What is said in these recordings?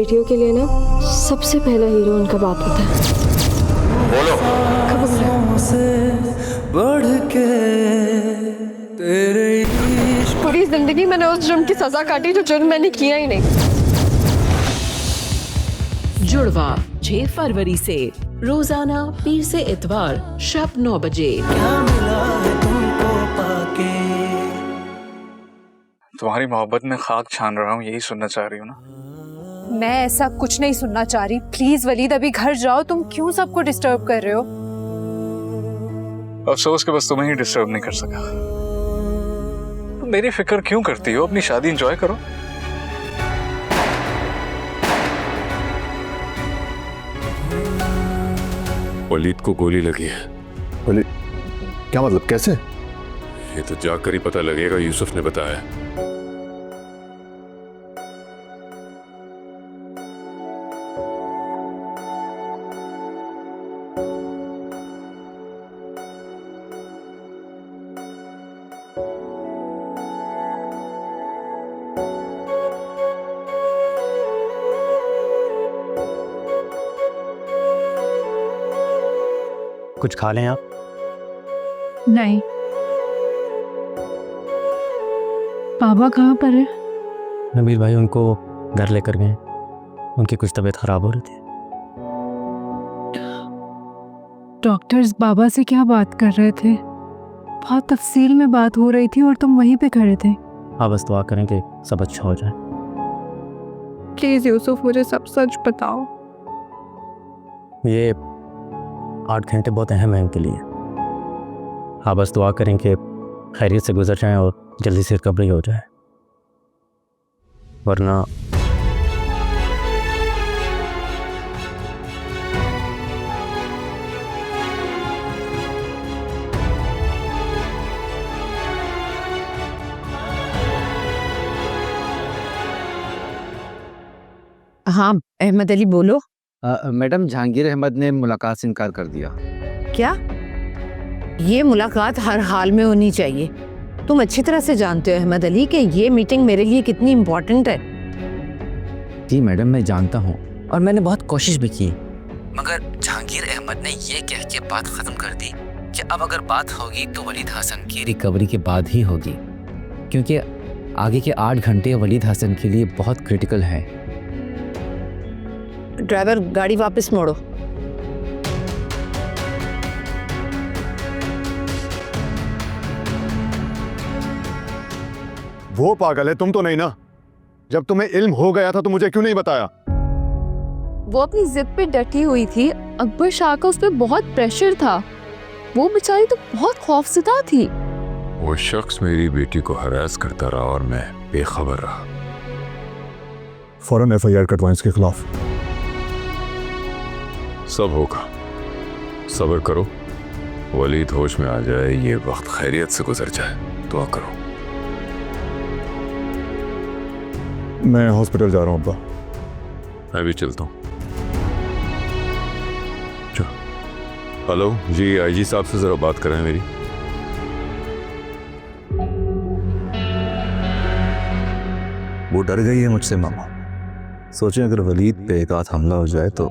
बेटियों के लिए ना सबसे पहला हीरो उनका बाप होता है। बोलो। बढ़ के तेरे पूरी जिंदगी मैंने उस जुर्म की सजा काटी जो जुर्म मैंने किया ही नहीं। जुड़वा 6 फरवरी से रोजाना पीर से इतवार शाम 9 बजे। क्या मिला है तुमको पाके? तुम्हारी मोहब्बत में खाक छान रहा हूँ, यही सुनना चाह रही हूँ ना? मैं ऐसा कुछ नहीं सुनना चाह रही। प्लीज वलीद अभी घर जाओ। तुम क्यों सबको डिस्टर्ब कर रहे हो? अफसोस के बस तुम्हें ही डिस्टर्ब नहीं कर सका। तुम मेरी फिक्र क्यों करती हो? अपनी शादी एंजॉय करो। वलीद को गोली लगी है। वलीद? क्या मतलब, कैसे? ये तो जाकर ही पता लगेगा, यूसुफ ने बताया। कुछ खा लें आप? नहीं। बाबा कहाँ पर है? नबील भाई उनको घर लेकर गए। उनकी कुछ तबीयत खराब हो रही थी। डॉक्टर्स बाबा से क्या बात कर रहे थे? बहुत तफसील में बात हो रही थी और तुम वहीं पे खड़े थे। हाँ, बस दुआ करें कि सब अच्छा हो जाए। प्लीज यूसुफ, मुझे सब सच बताओ। ये 8 घंटे बहुत अहम है उनके लिए। हाँ, बस दुआ करें कि खैरियत से गुजर जाएं और जल्दी से रिकवरी हो जाए, वरना हाँ अहमद अली बोलो। मैडम, जहांगीर अहमद ने मुलाकात से इनकार कर दिया। क्या? ये मुलाकात हर हाल में होनी चाहिए। तुम अच्छी तरह से जानते हो अहमद अली कि ये मीटिंग मेरे लिए कितनी इम्पोर्टेंट है। जी मैडम, मैं जानता हूँ और मैंने बहुत कोशिश भी की। मगर जहांगीर अहमद ने ये कह के बात खत्म कर दी कि अब अगर बात होगी तो वलीद हसन की रिकवरी के बाद ही होगी, क्योंकि आगे के 8 घंटे वलीद हसन के लिए बहुत क्रिटिकल है। ड्राइवर, गाड़ी वापस मोड़ो। वो पागल है, तुम तो नहीं ना? जब तुम्हें इल्म हो गया था तो मुझे क्यों नहीं बताया? वो अपनी जिद पे डटी हुई थी। अकबर शाह का उस पर बहुत प्रेशर था। वो बेचारी तो बहुत खौफजदा थी। वो शख्स मेरी बेटी को हरास करता रहा और मैं बेखबर रहा। फौरन FIR कटवाएं इसके खिलाफ। सब होगा, सब्र करो। वलीद होश में आ जाए, ये वक्त खैरियत से गुजर जाए, दुआ करो। मैं हॉस्पिटल जा रहा हूँ अब्बा। मैं भी चलता हूँ। हेलो जी, IG साहब से जरा बात करें मेरी। वो डर गई है मुझसे मामा। सोचें अगर वलीद पे एक आध हमला हो जाए तो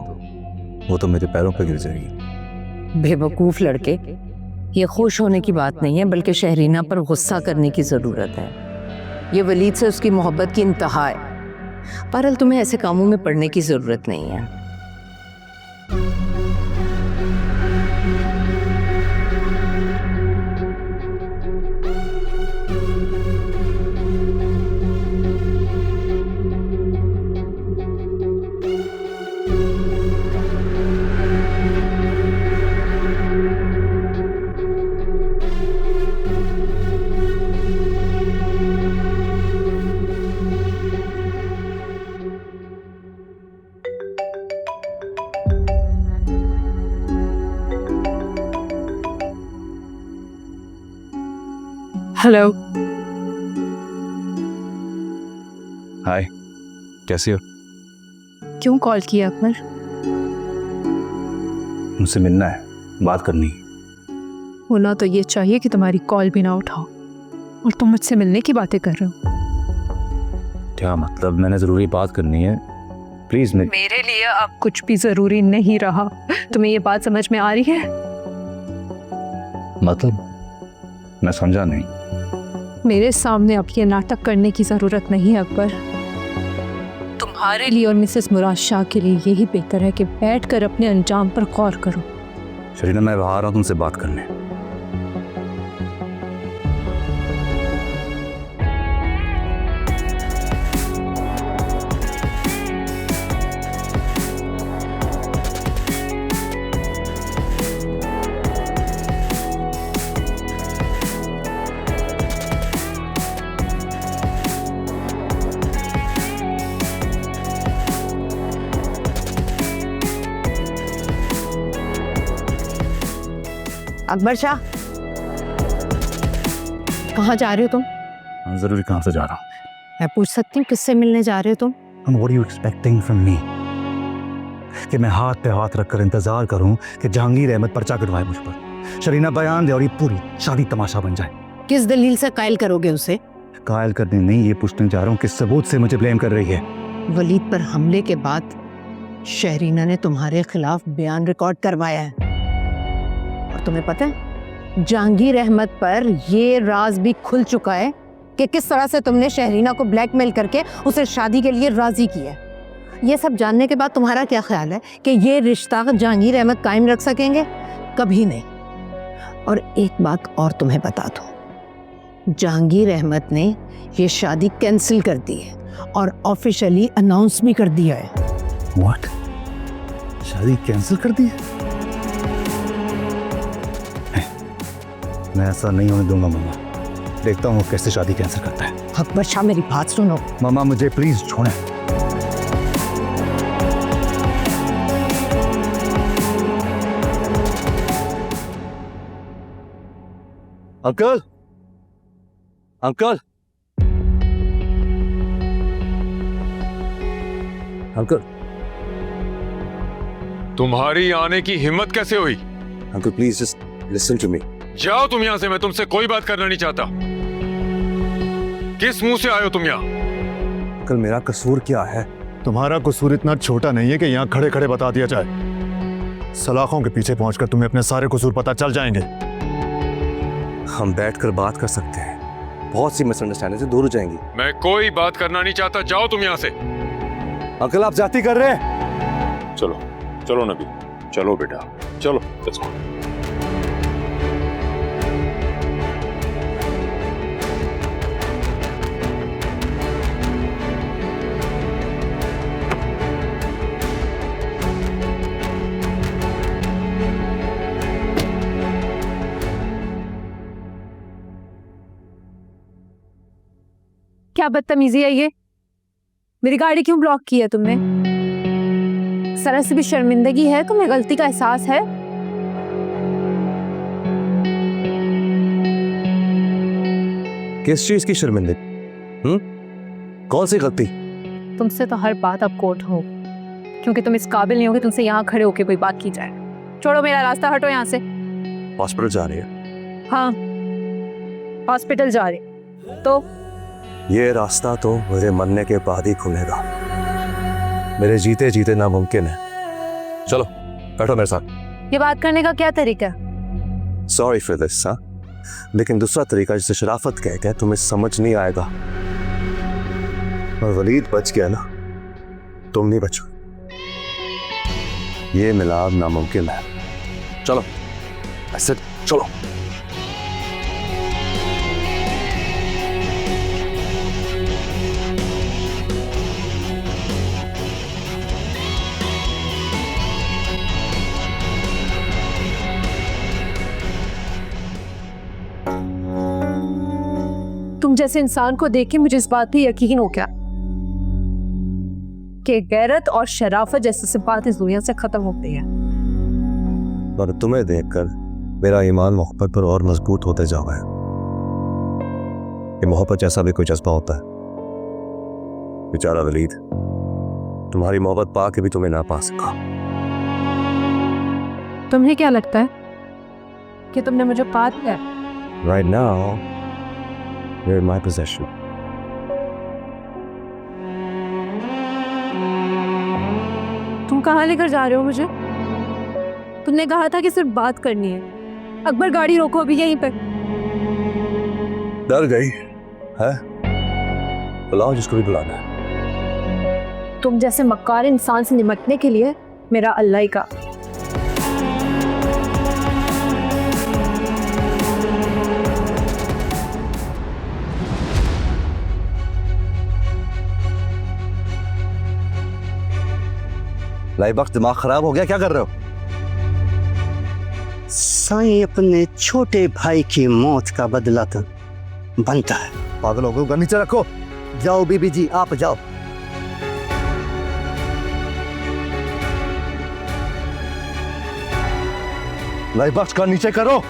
वो तो मेरे पैरों पे गिर जाएगी। बेवकूफ लड़के, ये खुश होने की बात नहीं है, बल्कि शहरीना पर गुस्सा करने की जरूरत है। ये वलीद से उसकी मोहब्बत की इंतहा है। पर तुम्हें ऐसे कामों में पड़ने की जरूरत नहीं है। हेलो। हाय, कैसी हो? क्यों कॉल किया अकबर? मुझसे मिलना है, बात करनी है। होना तो ये चाहिए कि तुम्हारी कॉल भी ना उठाओ और तुम मुझसे मिलने की बातें कर रहे हो। क्या मतलब? मैंने ज़रूरी बात करनी है, प्लीज मेरे लिए अब कुछ भी जरूरी नहीं रहा। तुम्हें ये बात समझ में आ रही है? मतलब मैं समझा नहीं। मेरे सामने अब ये नाटक करने की जरूरत नहीं है अकबर। तुम्हारे लिए और मिसेस मुराद शाह के लिए यही बेहतर है कि बैठकर अपने अंजाम पर गौर करो। शरीना, मैं बाहर हूं तुमसे बात करने। अकबर शाह, कहाँ जा रहे हो तुम? जरूरी कहां से जा रहा हूं? मैं पूछ सकती हूँ किससे मिलने जा रहे हो तुम? What are you expecting from me? कि मैं हाथ पे हाथ रखकर इंतजार करूं कि जहांगीर अहमद पर्चा कटवाए मुझ पर, शरीना बयान दे और ये पूरी शादी तमाशा बन जाए। किस दलील से कायल करोगे उसे? कायल करने नहीं, ये पूछने जा रहा हूं किस सबूत से मुझे ब्लेम कर रही है। वलीद पर हमले के बाद शहरीना ने तुम्हारे खिलाफ बयान रिकॉर्ड करवाया है। और तुम्हें पता है जहांगीर अहमद पर ये राज भी खुल चुका है कि किस तरह से तुमने शहरीना को ब्लैकमेल करके उसे शादी के लिए राजी किया। ये सब जानने के बाद तुम्हारा क्या ख्याल है कि ये रिश्ता जहांगीर अहमद कायम रख सकेंगे? कभी नहीं। और एक बात और तुम्हें बता दूं, जहांगीर अहमद ने ये शादी कैंसिल कर दी है और ऑफिशियली अनाउंस भी कर दिया है। What? शादी कैंसिल कर दी है? मैं ऐसा नहीं होने दूंगा मामा। देखता हूँ वो कैसे शादी कैंसिल करता है। अकबर शाह, मेरी बात सुनो। मामा मुझे प्लीज छोड़ें। अंकल, अंकल, अंकल, तुम्हारी आने की हिम्मत कैसे हुई? Uncle please just listen to me. जाओ तुम यहां से, मैं तुमसे कोई बात करना नहीं चाहता। किस मुंह से आए हो तुम यहाँ? अंकल मेरा कसूर क्या है? तुम्हारा कसूर इतना छोटा नहीं है कि यहाँ खड़े खड़े बता दिया जाए। सलाखों के पीछे पहुंचकर तुम्हें अपने सारे कसूर पता चल जाएंगे। हम बैठकर बात कर सकते हैं, बहुत सी मिसअंडरस्टैंडिंग से दूर हो जाएंगी। मैं कोई बात करना नहीं चाहता, जाओ तुम यहाँ से। अंकल आप जाती कर रहे हैं? चलो चलो नबी, चलो बेटा, चलो लेट्स गो। क्या बदतमीजी है ये? मेरी गाड़ी क्यों ब्लॉक की है तुमने? जरा से भी शर्मिंदगी है तुम्हें? गलती का एहसास है? किस चीज की शर्मिंदगी? कौन सी गलती? तुमसे तो हर बात अब कोर्ट हो, क्योंकि तुम इस काबिल नहीं हो कि तुमसे यहाँ खड़े होके कोई बात की जाए। छोड़ो मेरा रास्ता, हटो यहाँ से। हॉस्पिटल जा रही है? हाँ, हॉस्पिटल जा रही। तो ये रास्ता तो मेरे मरने के बाद ही खुलेगा। मेरे जीते जीते नामुमकिन है। चलो बैठो मेरे साथ। ये बात करने का क्या तरीका है? सॉरी फॉर दिस, हाँ, लेकिन दूसरा तरीका जिसे शराफत कहते हैं तुम्हें समझ नहीं आएगा। और वलीद बच गया ना, तुम नहीं बचो। ये मिलाप नामुमकिन है। चलो ऐसे चलो। तुम जैसे इंसान को देख के मुझे इस बात पे यकीन हो गया कि गैरत और शराफत जैसी सिफात इस दुनिया से खत्म हो गई है। और तुम्हें देखकर मेरा ईमान मोहब्बत पर और मजबूत होते जा रहा है। ये मोहब्बत जैसा भी कोई जज्बा होता है। बेचारा वलीद तुम्हारी मोहब्बत पा के भी तुम्हें ना पा सका। तुम्हें क्या लगता है कि तुमने मुझे पा लिया? Right now, you're in my possession. तुम कहाँ लेकर जा रहे हो मुझे? तुमने कहा था कि सिर्फ बात करनी है। अकबर गाड़ी रोको अभी यहीं पे। डर गई है? बुलाओ जिसको भी बुलाना है। तुम जैसे मक्कार इंसान से निपटने के लिए मेरा अल्लाह ही का। लाइबक्स दिमाग खराब हो गया, क्या कर रहे हो? साईं, अपने छोटे भाई की मौत का बदला तो बनता है। पागल हो गए, नीचे रखो। जाओ बीबी जी, आप जाओ। लाइबक्स का नीचे करो।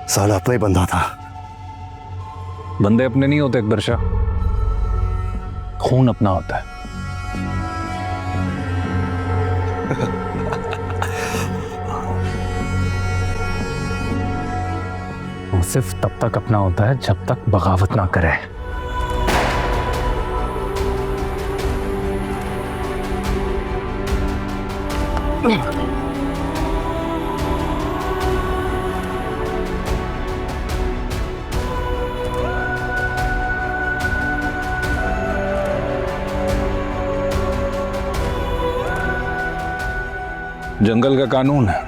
साला अपना ही बंदा था। बंदे अपने नहीं होते अकबर शाह, खून अपना होता है। वो सिर्फ तब तक अपना होता है जब तक बगावत ना करे। जंगल का कानून है।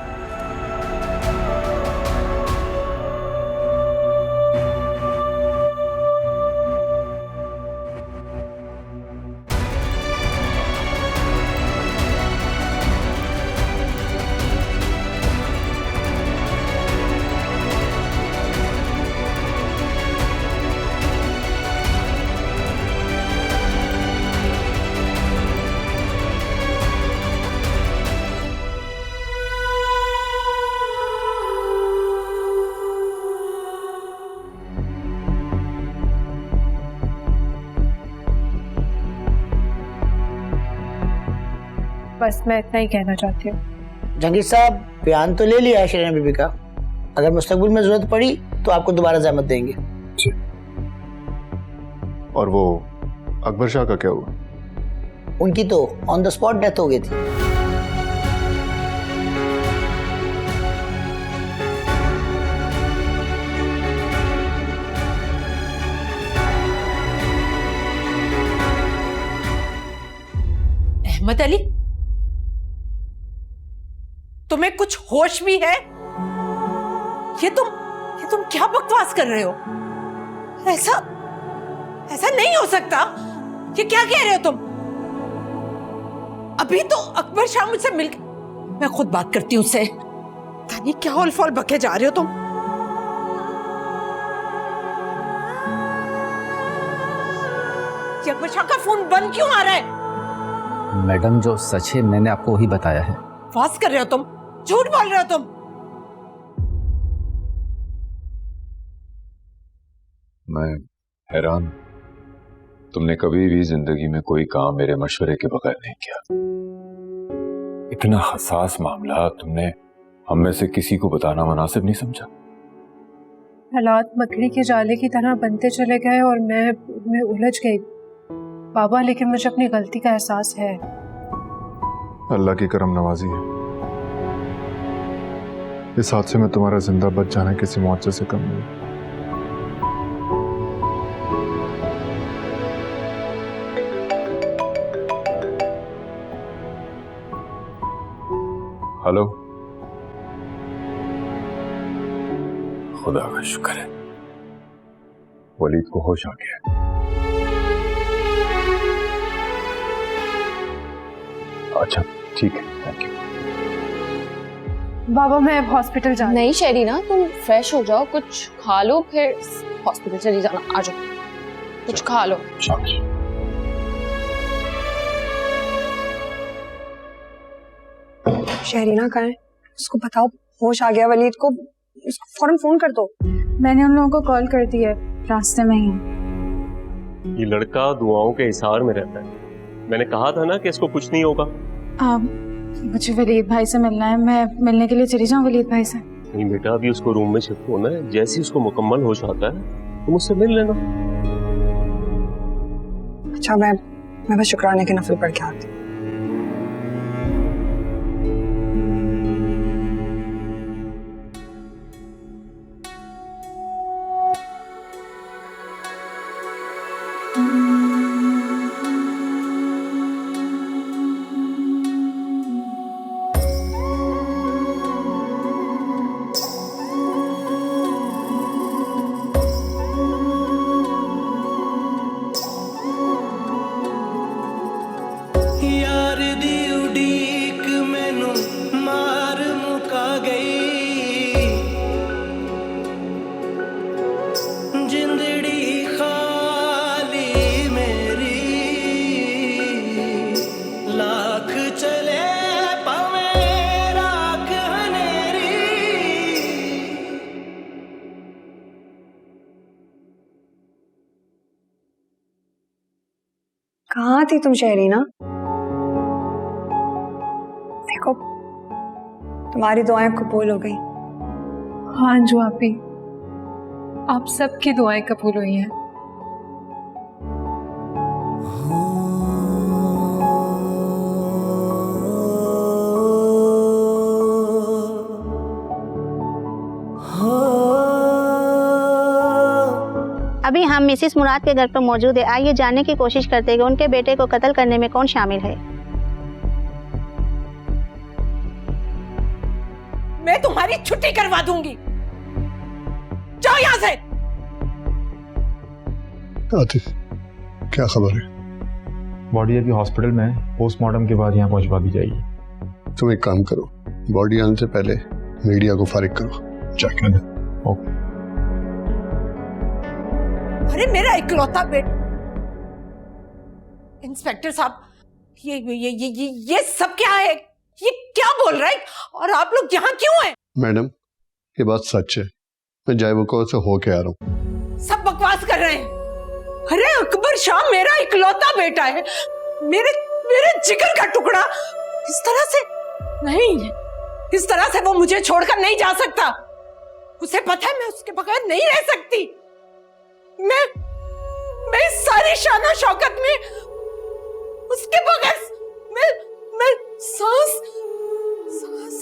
बस मैं इतना ही कहना चाहती हूँ। जहांगीर साहब, बयान तो ले लिया है शरीना बीबी का। अगर मुस्तकबिल में जरूरत पड़ी तो आपको दोबारा जहमत देंगे। और वो अकबर शाह का क्या हुआ? उनकी तो ऑन द स्पॉट डेथ हो गई थी। अहमद अली, तुम्हें कुछ होश भी है? ये तुम क्या बकवास कर रहे हो? ऐसा नहीं हो सकता। ये क्या कह रहे हो तुम? अभी तो अकबर शाह मुझसे मिल, मैं खुद बात करती हूँ उससे। पता नहीं क्या उलफाल बके जा रहे हो तुम। ये अकबर शाह का फोन बंद क्यों आ रहा है? मैडम, जो सच है मैंने आपको वही बताया है। बकवास कर रहे हो तुम, झूठ बोल रहे हो तुम। मैं हैरान, तुमने कभी भी जिंदगी में कोई काम मेरे मशवरे के बगैर नहीं किया। इतना हसास मामला तुमने हम में से किसी को बताना मुनासिब नहीं समझा। हालात मकड़ी के जाले की तरह बनते चले गए और मैं उलझ गई बाबा, लेकिन मुझे अपनी गलती का एहसास है। अल्लाह की करम नवाजी है। इस हादसे में तुम्हारा जिंदा बच जाना किसी मुआवजे से कम नहीं। हेलो, खुदा का शुक्र है वलीद को होश आ गया। अच्छा ठीक है, थैंक यू। बाबा मैं अब हॉस्पिटल जा नहीं शरीना, तुम फ्रेश हो जाओ, कुछ खा लो, फिर हॉस्पिटल चली जाना। आ जाओ, कुछ खा लो। शहरीना कहाँ है? उसको बताओ होश आ गया वलीद को, उसको फौरन फोन कर दो। मैंने उन लोगों को कॉल कर दी है, रास्ते में ही। ये लड़का दुआओं के इशार में रहता है। मैंने कहा था ना कि इसको कुछ नहीं होगा। मुझे वलीद भाई से मिलना है, मैं मिलने के लिए चली जाऊं वलीद भाई से? नहीं बेटा, अभी उसको रूम में शिफ्ट होना है, जैसे ही उसको मुकम्मल होश आता है तुम उससे मिल लेना। अच्छा मैं बस शुक्राने के नफल पढ़ के आती हूँ। यार दी उडीक मैनू मार मुका गई, जिंदड़ी खाली मेरी, लाख चले पावे राख हनेरी। कहाँ थी तुम शहरीना? देखो तुम्हारी दुआएं कबूल हो गई। हाँ जो आप सबकी दुआएं कबूल हुई हैं। अभी हम मिसिस मुराद के घर पर मौजूद है। आइए जानने की कोशिश करते हैं कि उनके बेटे को कत्ल करने में कौन शामिल है। मैं तुम्हारी छुट्टी करवा दूंगी, जाओ यहाँ से। आतिफ क्या खबर है? बॉडी अभी हॉस्पिटल में है, पोस्टमार्टम के बाद यहाँ पहुंचवा दी जाएगी। तुम एक काम करो, बॉडी आने से पहले मीडिया को फारिग करो, जाके दे। ओके। अरे मेरा इकलौता बेटा। इंस्पेक्टर साहब, ये सब क्या है? ये क्या बोल रहा है? और आप लोग यहाँ क्यों हैं? मैडम ये बात सच है, मैं जायबुको से होके आ रहा हूँ। सब बकवास कर रहे हैं। अरे अकबर शाह मेरा इकलौता बेटा है, मेरे जिगर का टुकड़ा। इस तरह से नहीं, इस तरह से वो मुझे छोड़कर नहीं जा सकता। उसे पता है मैं उसके बगैर नहीं रह सकती। मैं इस सारी शाना शौकत में उसके बगैर मैं सांस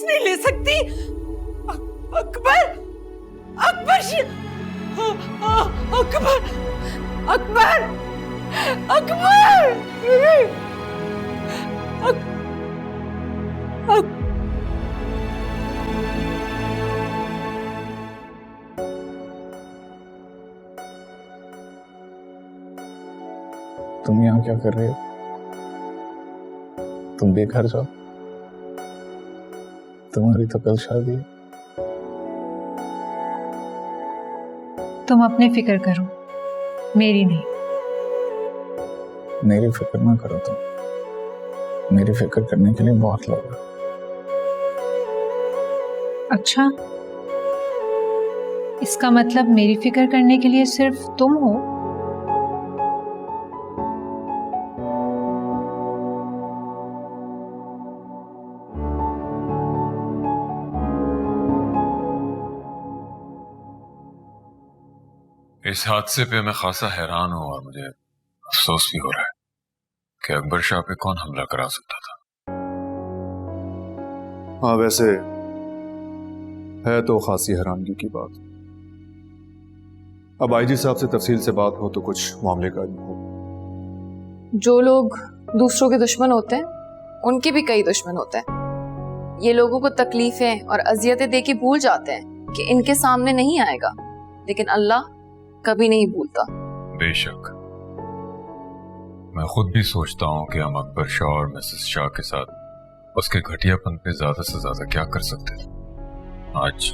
नहीं ले सकती। अकबर अकबर अकबर अकबर अकबर तुम यहाँ क्या कर रहे हो? तुम भी घर जाओ, तुम्हारी तो कल शादी है। तुम अपनी फिक्र करो, मेरी नहीं। मेरी फिक्र ना करो तुम, मेरी फिक्र करने के लिए बहुत लोग हैं। अच्छा, इसका मतलब मेरी फिक्र करने के लिए सिर्फ तुम हो? इस हादसे पे मैं खासा हैरान हूं और मुझे अफसोस भी हो रहा है कि अकबर शाह पे कौन हमला करा सकता था। हाँ वैसे है तो खासी हैरानगी की बात। अब आईजी साहब से तफसील से बात हो तो कुछ मामले का इल्म हो। जो लोग दूसरों के दुश्मन होते हैं उनके भी कई दुश्मन होते हैं। ये लोगों को तकलीफें और अजियतें देके भूल जाते हैं कि इनके सामने नहीं आएगा, लेकिन अल्लाह कभी नहीं भूलता। बेशक मैं खुद भी सोचता हूं कि हम अकबर शाह और मिसेस शाह के साथ उसके घटियापन पे ज्यादा से ज्यादा क्या कर सकते थे। आज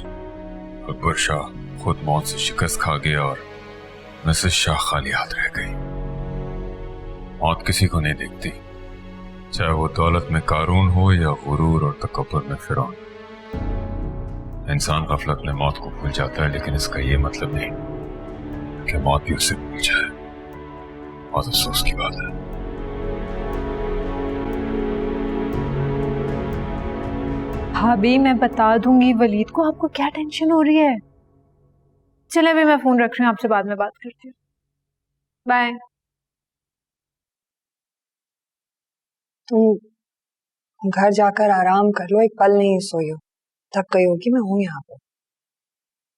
अकबर शाह खुद मौत से शिकस्त खा गया और मिसेस शाह खाली हाथ रह गई। मौत किसी को नहीं देखती, चाहे वो दौलत में कारून हो या गुरूर और तकब्बुर में फिरौन। इंसान गफलत में मौत को भूल जाता है, लेकिन इसका ये मतलब नहीं कि मौत भी उसे भूल जाए। बहुत अफसोस की बात है। भाभी मैं बता दूंगी वलीद को, आपको क्या टेंशन हो रही है। चले अभी मैं फोन रख रही हूँ, आपसे बाद में बात करती हूँ। बाय। तुम घर जाकर आराम कर लो, एक पल नहीं सोई हो, थक गई होगी। मैं हूँ यहाँ पे।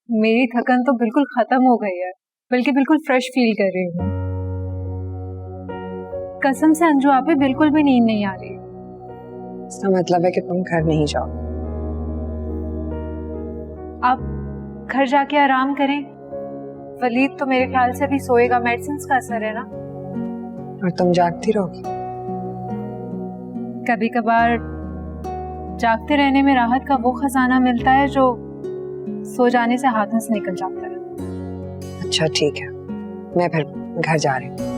मेरी थकन तो बिल्कुल खत्म हो गई है, बल्कि बिल्कुल फ्रेश फील कर रही हूँ। कसम से अंजू आप पे बिल्कुल भी नींद नहीं आ रही। इसका मतलब है कि तुम घर नहीं जाओ। आप घर जाके आराम करें। वलीद तो मेरे ख्याल से अभी सोएगा, मेडिसिन का असर है ना। और तुम जागती रहोगी। कभी कभार जागते रहने में राहत का वो खजाना मिलता है जो सो जाने से हाथों से निकल जाता है। अच्छा ठीक है, मैं फिर घर जा रही हूँ।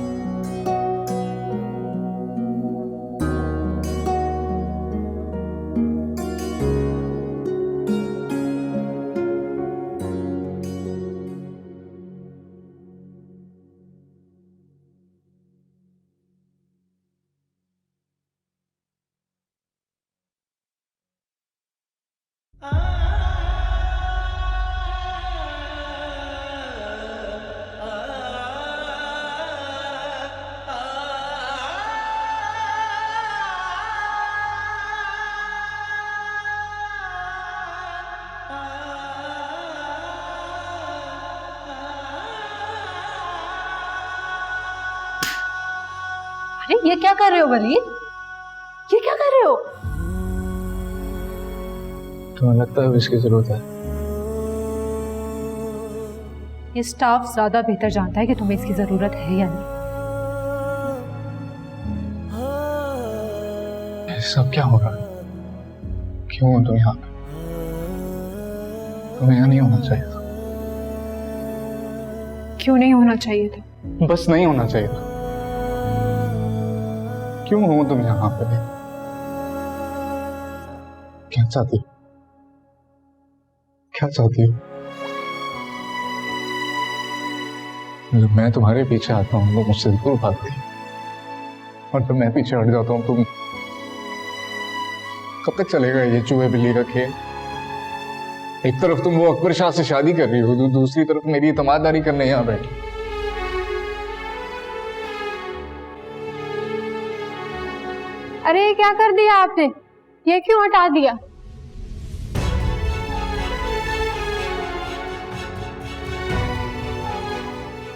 अरे ये क्या कर रहे हो वलीद, ये क्या कर रहे हो? तुम्हें लगता है इसकी जरूरत है? ये स्टाफ ज्यादा बेहतर जानता है कि तुम्हें इसकी जरूरत है या नहीं। ये सब क्या हो रहा है? क्यों हो तुम यहाँ पे? तुम्हें यहाँ नहीं होना चाहिए था। क्यों नहीं होना चाहिए था? बस नहीं होना चाहिए था। क्यों हो तुम यहाँ पे? क्या चाहती हो? क्या चाहती हो? जब मैं तुम्हारे पीछे आता हूँ तो मुझसे दूर भागती हो, और जब मैं पीछे हट जाता हूँ तुम कब तक चलेगा ये चूहे बिल्ली का खेल? एक तरफ तुम वो अकबर शाह से शादी कर रही हो, दूसरी तरफ मेरी तमादारी करने यहाँ बैठी। अरे ये क्या कर दिया आपने? ये क्यों हटा दिया?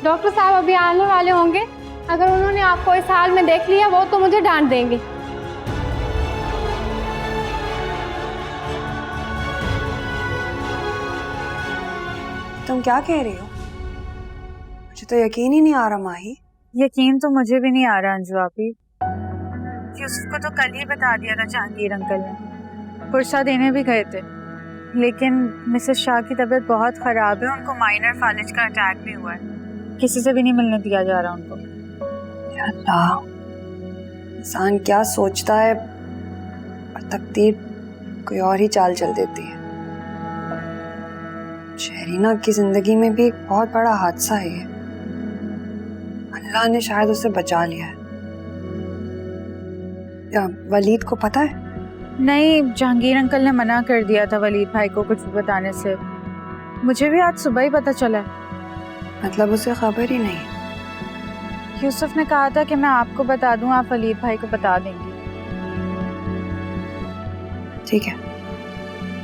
डॉक्टर साहब अभी आने वाले होंगे, अगर उन्होंने आपको इस हाल में देख लिया वो तो मुझे डांट देंगे। तुम क्या कह रही हो? मुझे तो यकीन ही नहीं आ रहा माही। यकीन तो मुझे भी नहीं आ रहा अंजू आपी। यूसुफ को तो कल ही बता दिया था जहांगीर अंकल ने, पुरसा देने भी गए थे, लेकिन मिसेस शाह की तबीयत बहुत खराब है, उनको माइनर फालिज का अटैक भी हुआ है, किसी से भी नहीं मिलने दिया जा रहा उनको। या अल्लाह, इंसान क्या सोचता है और तकदीर कोई और ही चाल चल देती है। शहरीना की जिंदगी में भी एक बहुत बड़ा हादसा है ये। अल्लाह ने शायद उसे बचा लिया है। या वलीद को पता है? नहीं, जहांगीर अंकल ने मना कर दिया था वलीद भाई को कुछ बताने से। मुझे भी आज सुबह ही पता चला। मतलब उसे खबर ही नहीं? यूसुफ ने कहा था कि मैं आपको बता दूं, आप वलीद भाई को बता देंगी। ठीक है,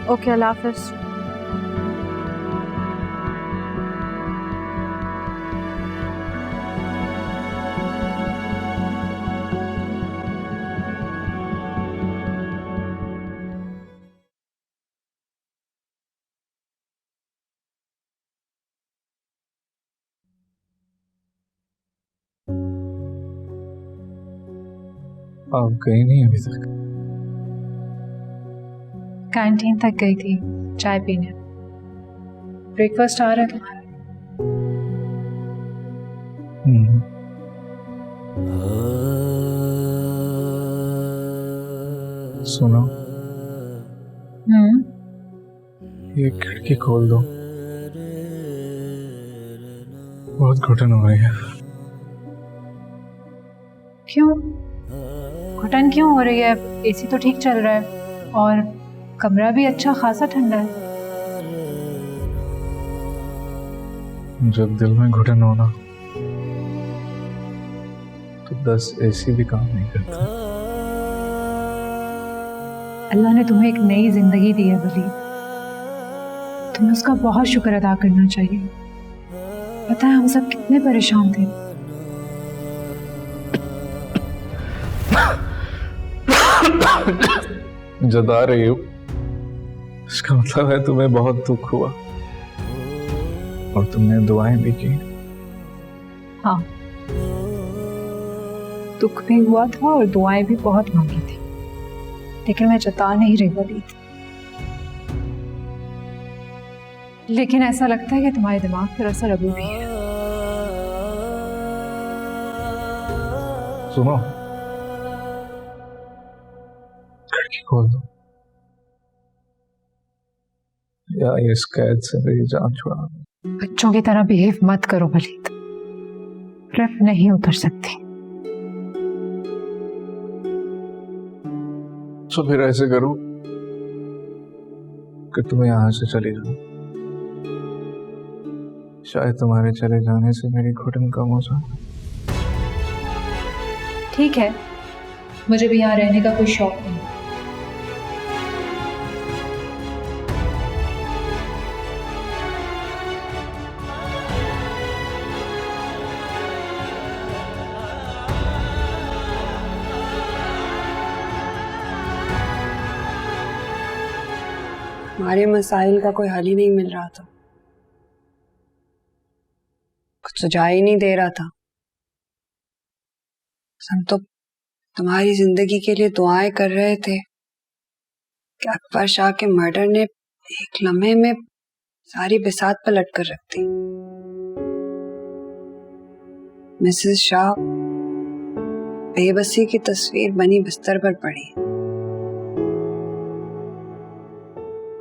ओके, अल्लाह हाफिज। आप गई नहीं अभी तक? कैंटीन तक गई थी चाय पीने। ब्रेकफास्ट आ रहा है तुम्हारा? सुनो, ये खिड़की खोल दो, बहुत घुटन हो रही है। क्यों घुटन क्यों हो रही है? एसी तो ठीक चल रहा है और कमरा भी अच्छा खासा ठंडा है। जब दिल में घुटन हो ना तो 10 एसी भी काम नहीं करता। अल्लाह ने तुम्हें एक नई जिंदगी दी है वलीद, तुम्हें उसका बहुत शुक्र अदा करना चाहिए। पता है हम सब कितने परेशान थे। जता रही हो, इसका मतलब है तुम्हें बहुत दुख हुआ और तुमने दुआएं भी की। हाँ, दुख भी हुआ था और दुआएं भी बहुत मांगी थी, लेकिन मैं जता नहीं रही वलीद। लेकिन ऐसा लगता है कि तुम्हारे दिमाग पर असर अभी भी है। सुनो, खिड़की खोल दो या इस कैद से मेरी जान छुड़ा दो। बच्चों की तरह बिहेव मत करो वलीद, लिफ्ट नहीं उतर सकती। तो फिर ऐसे करूं कि तुम यहां से चली जाओ, शायद तुम्हारे चले जाने से मेरी घुटन कम हो जाए। ठीक है, मुझे भी यहाँ रहने का कोई शौक नहीं। हमारे मसाइल का कोई हल ही नहीं मिल रहा था, कुछ सुझाव ही नहीं दे रहा था। हम तो तुम्हारी जिंदगी के लिए दुआएं कर रहे थे कि अकबर शाह के मर्डर ने एक लम्हे में सारी बिसात पलट कर रख दी। मिसेस शाह बेबसी की तस्वीर बनी बिस्तर पर पड़ी।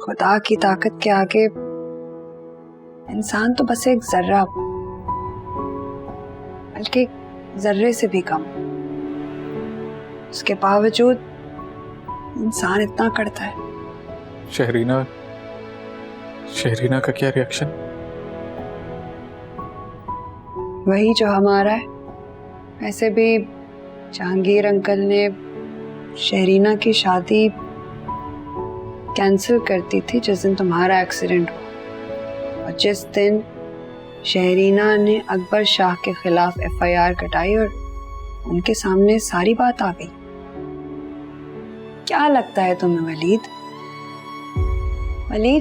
खुदा की ताकत के आगे इंसान तो बस एक जर्रा, बल्कि जर्रे से भी कम। उसके बावजूद इंसान इतना करता है। शहरीना का क्या रिएक्शन? वही जो हमारा है। वैसे भी जहांगीर अंकल ने शहरीना की शादी कैंसिल कर दी थी जिस दिन तुम्हारा एक्सीडेंट हुआ, और जिस दिन शहरीना ने अकबर शाह के खिलाफ FIR कटाई और उनके सामने सारी बात आ गई। क्या लगता है तुम्हें वलीद?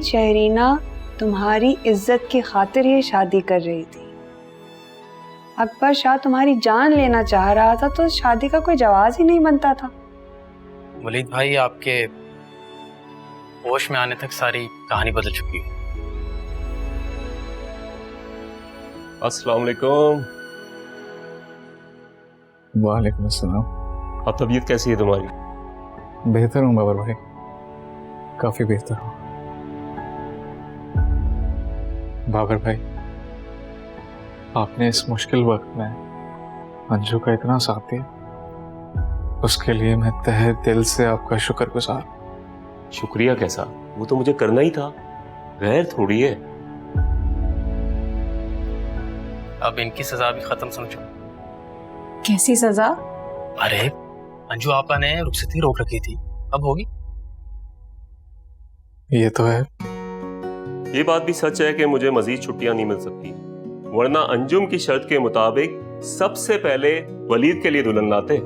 शहरीना तुम्हारी इज्जत की खातिर ये शादी कर रही थी। अकबर शाह तुम्हारी जान लेना चाह रहा था तो शादी का कोई जवाब ही नहीं बनता था। वलीद भाई, आपके होश में आने तक सारी कहानी बदल चुकी है। अस्सलाम वालेकुम। वालेकुम अस्सलाम। अब तबीयत कैसी है तुम्हारी? बेहतर हूँ बाबर भाई, काफी बेहतर हूँ। बाबर भाई, आपने इस मुश्किल वक्त में अंजू का इतना साथ दिया, उसके लिए मैं तहे दिल से आपका शुक्रगुजार। शुक्रिया कैसा, वो तो मुझे करना ही था, गैर थोड़ी है। अब इनकी सजा भी खत्म समझो। कैसी सजा? अरे अंजू आपा ने रुखसती रोक रखी थी, अब होगी। ये तो है। ये बात भी सच है कि मुझे मजीद छुट्टियां नहीं मिल सकती, वरना अंजुम की शर्त के मुताबिक सबसे पहले वलीद के लिए दुल्हन लाते।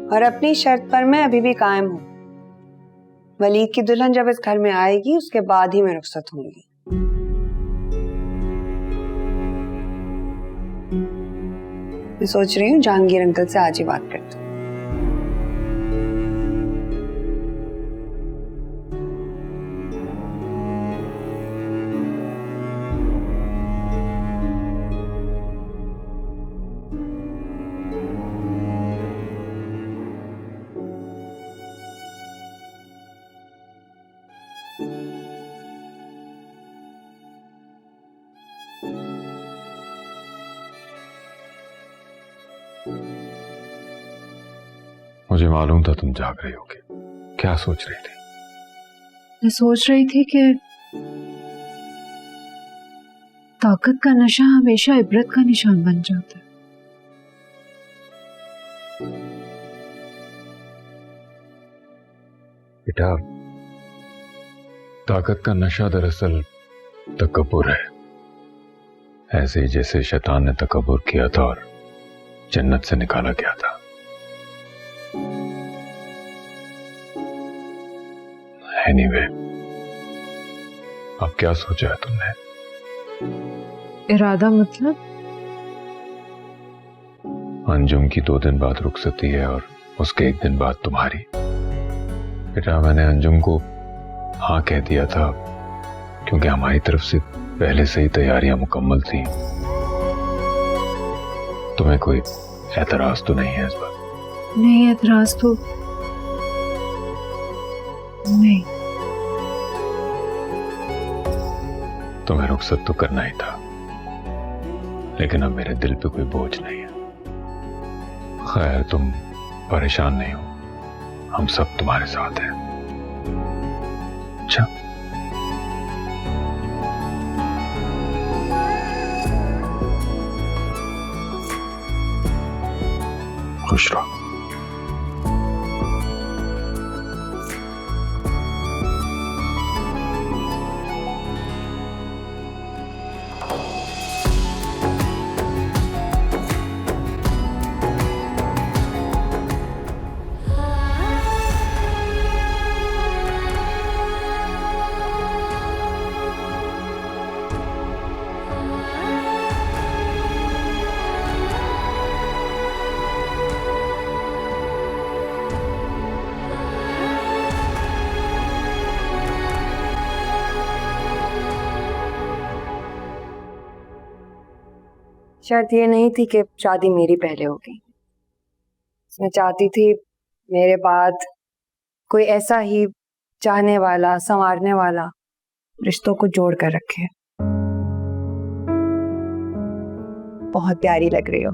और अपनी शर्त पर मैं अभी भी कायम हूँ। वलीद की दुल्हन जब इस घर में आएगी उसके बाद ही मैं रुखसत होंगी। मैं सोच रही हूँ जहांगीर अंकल से आज ही बात करती हूँ। मुझे मालूम था तुम जाग रही होगी। क्या सोच रही थी? मैं सोच रही थी कि ताकत का नशा हमेशा इबरत का निशान बन जाता है। बेटा, ताकत का नशा दरअसल तकब्बुर है। ऐसे ही जैसे शैतान ने तकब्बुर किया था और जन्नत से निकाला गया था। एनीवे, अब क्या सोचा है तुमने? इरादा मतलब? अंजुम की 2 दिन बाद रुखसती है और उसके 1 दिन बाद तुम्हारी। बेटा, मैंने अंजुम को हाँ कह दिया था क्योंकि हमारी तरफ से पहले से ही तैयारियां मुकम्मल थी। तुम्हें कोई एतराज तो नहीं है इस बात? नहीं, एतराज तो नहीं। तुम्हें रुखसत तो करना ही था, लेकिन अब मेरे दिल पे कोई बोझ नहीं है। खैर, तुम परेशान नहीं हो, हम सब तुम्हारे साथ हैं। अच्छा, खुश रहो। शर्त ये नहीं थी कि शादी मेरी पहले होगी। मैं चाहती थी मेरे बाद कोई ऐसा ही चाहने वाला, संवारने वाला रिश्तों को जोड़ कर रखे। बहुत प्यारी लग रही हो।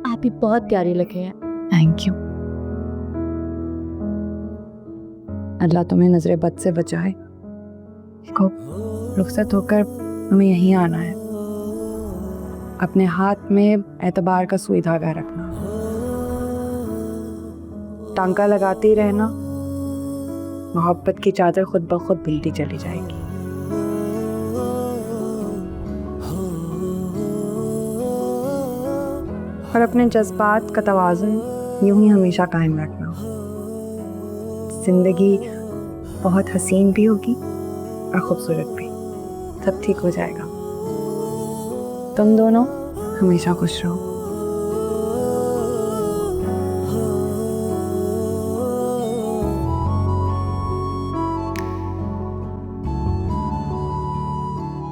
आप भी बहुत प्यारी लगे हैं। Thank you. अल्लाह तुम्हें नजरे बद से बचाए। देखो, रुखसत होकर हमें यहीं आना है। अपने हाथ में एतबार का सुई धागा रखना, टांका लगाती रहना, मोहब्बत की चादर खुद ब खुद बिल्टी चली जाएगी। और अपने जज्बात का तवाज़ुन यूं ही हमेशा कायम रखना। जिंदगी बहुत हसीन भी होगी और खूबसूरत भी। सब ठीक हो जाएगा। तुम दोनों हमेशा खुश रहो।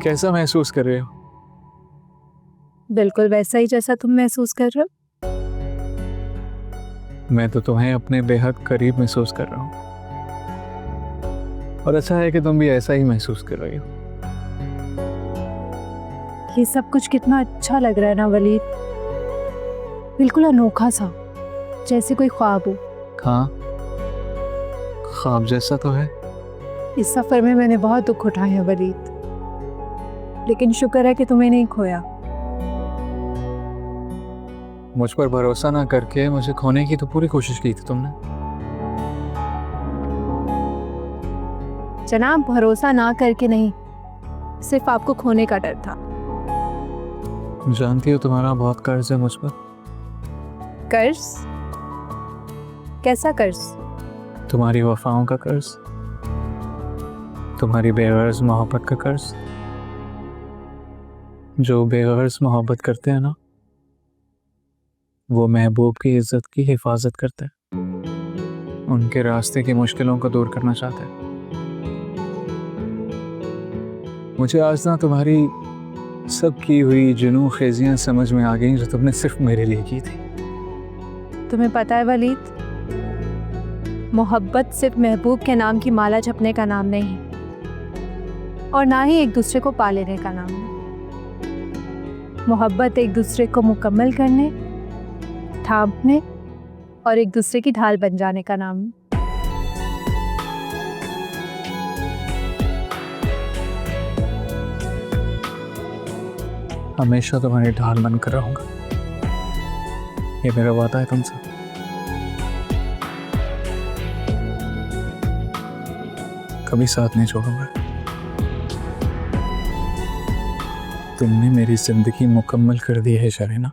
कैसा महसूस कर रहे हो? बिल्कुल वैसा ही जैसा तुम महसूस कर रहे हो। मैं तो तुम्हें अपने बेहद करीब महसूस कर रहा हूँ, और अच्छा है कि तुम भी ऐसा ही महसूस कर रही हो। ये सब कुछ कितना अच्छा लग रहा है ना वलीद, बिल्कुल अनोखा सा, जैसे कोई ख्वाब हो। हाँ, ख्वाब जैसा तो है। इस सफर में मैंने बहुत दुख उठाए हैं वलीद, लेकिन शुक्र है कि तुम्हें नहीं खोया। मुझ पर भरोसा ना करके मुझे खोने की तो पूरी कोशिश की थी तुमने। जनाब, भरोसा ना करके नहीं, सिर्फ आपको खोने का डर था। जानती हो तुम्हारा बहुत कर्ज है मुझ पर। कर्ज? कैसा कर्ज? तुम्हारी वफाओं का कर्ज, तुम्हारी बेगर्ज मोहब्बत का कर्ज। जो बेगर्ज मोहब्बत करते हैं ना, वो महबूब की इज्जत की हिफाजत करते हैं, उनके रास्ते की मुश्किलों को दूर करना चाहते हैं। मुझे आज ना तुम्हारी सब की हुई जुनून खेजियां समझ में आ गई जो तुमने सिर्फ मेरे लिए की थी। तुम्हें पता है वलीद, मोहब्बत सिर्फ महबूब के नाम की माला जपने का नाम नहीं, और ना ही एक दूसरे को पा लेने का नाम है। मोहब्बत एक दूसरे को मुकम्मल करने, थामने और एक दूसरे की ढाल बन जाने का नाम है। हमेशा तुम्हारी ढाल बनकर रहूंगा, ये मेरा वादा है तुमसे। कभी साथ नहीं छोड़ूंगा। तुमने मेरी जिंदगी मुकम्मल कर दी है शरीना।